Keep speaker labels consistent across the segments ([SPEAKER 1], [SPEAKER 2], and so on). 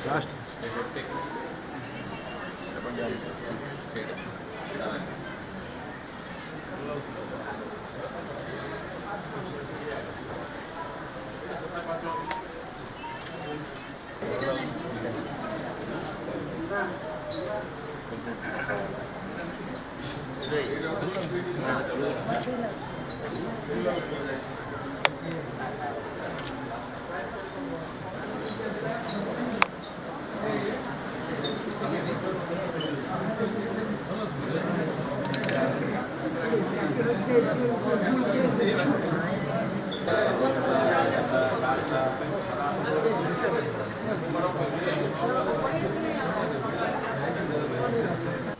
[SPEAKER 1] Last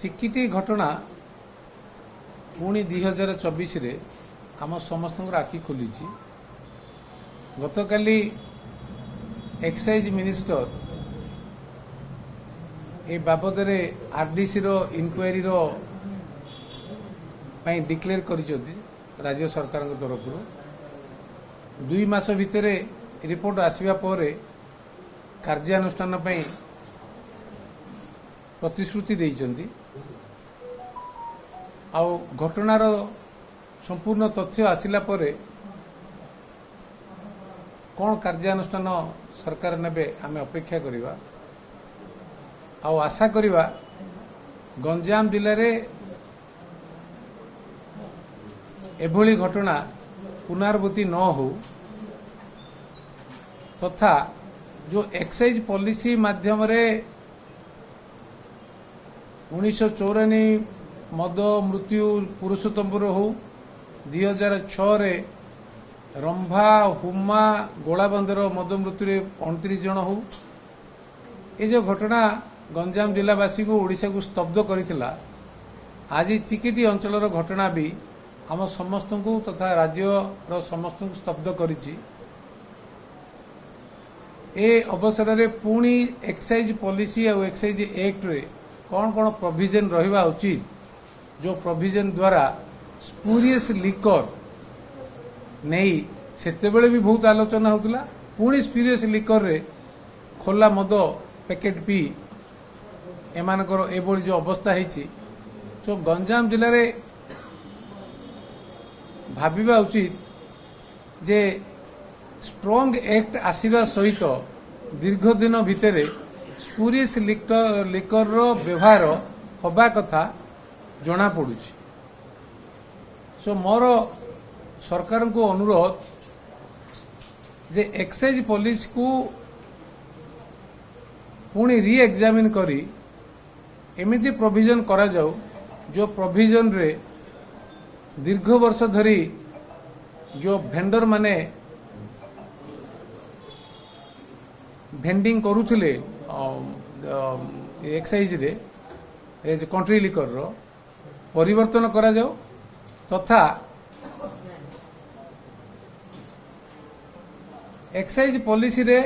[SPEAKER 2] Chikiti घटना पुणी 2024 रे आम समस्त आखि खोली गतकाली एक्साइज मिनिस्टर ए बाबद आरडीसी रो इनक्वारी रो डिक्लेयर कर राज्य सरकार तरफ 2 मास भितर रिपोर्ट आसवा पर कार्यानुष्ठान प्रतिश्रुति देइचंती आउ घटनार संपूर्ण तथ्य आसिला परे कौन कार्यानुष्ठान सरकार नेबे आमे अपेक्षा करिवा आउ आशा करिवा गंजाम जिले रे एभली घटना पुनरावृत्ति न हो तथा जो एक्साइज पॉलिसी माध्यम रे 1994 मद मृत्यु पुरुषोत्तमपुर हो 2006 रे रंभा हुमा गोलाबंदर मद मृत्यु 29 जन हो ये जो घटना गंजाम जिलावासी को ओडिशा को स्तब्ध करथिला आज चिकिटी अंचल घटना भी आम समस्त को तथा राज्य समस्त को स्तब्ध करिछि। ए अवसर रे पुणी एक्साइज पॉलिसी और एक्साइज एक्ट रे कौन कौन प्रोविजन रहिबा उचित जो प्रोविजन द्वारा स्पूरियस लिकर नहीं सेतेबेले भी बहुत आलोचना होतला पुणी स्पूरियस लिकर रे खोला मद पैकेट पी एमानकर एभली जो अवस्था है तो गंजाम जिले रे भाबिबा उचित जे स्ट्रॉन्ग एक्ट आसीबा सहित दीर्घ दिन भितर स्पूरियस लिकर रो व्यवहार हवा कथा जना पड़ुछि। सो मोर सरकार को अनुरोध जे एक्साइज पॉलिसी को पुणी री एग्जामिन करी एमिति प्रोविजन करा जाऊ जो प्रोविजन रे दीर्घ वर्ष धरी जो भेंडर माने भेंडिंग करुथिले एक्साइज रे एज कंट्री लिकर रो परिवर्तन करा जाऊ तथा एक्साइज पॉलिसी रे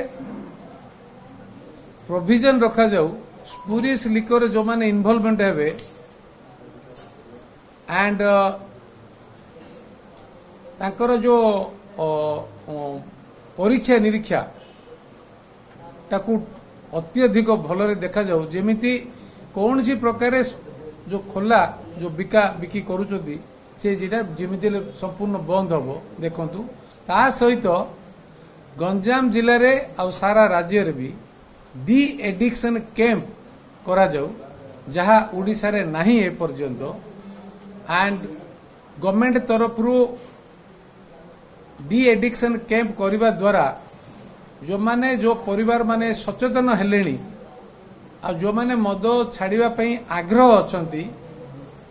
[SPEAKER 2] प्रोविजन रखा जाऊ स्पूरियस लिकर जो माने इन्वॉल्वमेंट हेबे एंड तांकर जो परीक्षा निरीक्षा ताकू अत्यधिक भलरे देखा जाऊ जेमिति कौन सी प्रकार जो खोला जो बिका बिकी करुचंती से जेटा जेमिति संपूर्ण बंद हबो देखंतु ता सहित गंजाम जिले रे आ सारा राज्य रे भी डी एडिक्शन कैंप करा जाऊ जहा ओडिसा रे नाही ए पर्यंत एंड गवर्नमेंट तरफ रु डी एडिक्शन कैंप करने द्वारा जो माने जो परिवार माने सचेतन हेलेनी आ जो माने मद छाड़िबा पई आग्रह अछंती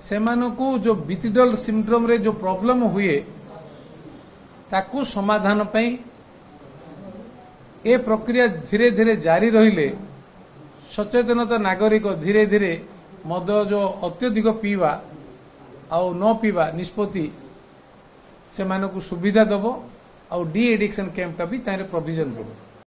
[SPEAKER 2] सेमानकु जो विथड्रॉल सिंड्रोम रे जो प्रॉब्लम हुए ताकू समाधान पई ए प्रक्रिया धीरे धीरे जारी रहिले सचेतनता नागरिक धीरे धीरे मद जो अत्यधिक पीवा आउ न पीवा निष्पत्ति से मानक सुविधा दबो आउ डी एडिक्शन कैंप का भी तारे प्रोविजन दबो।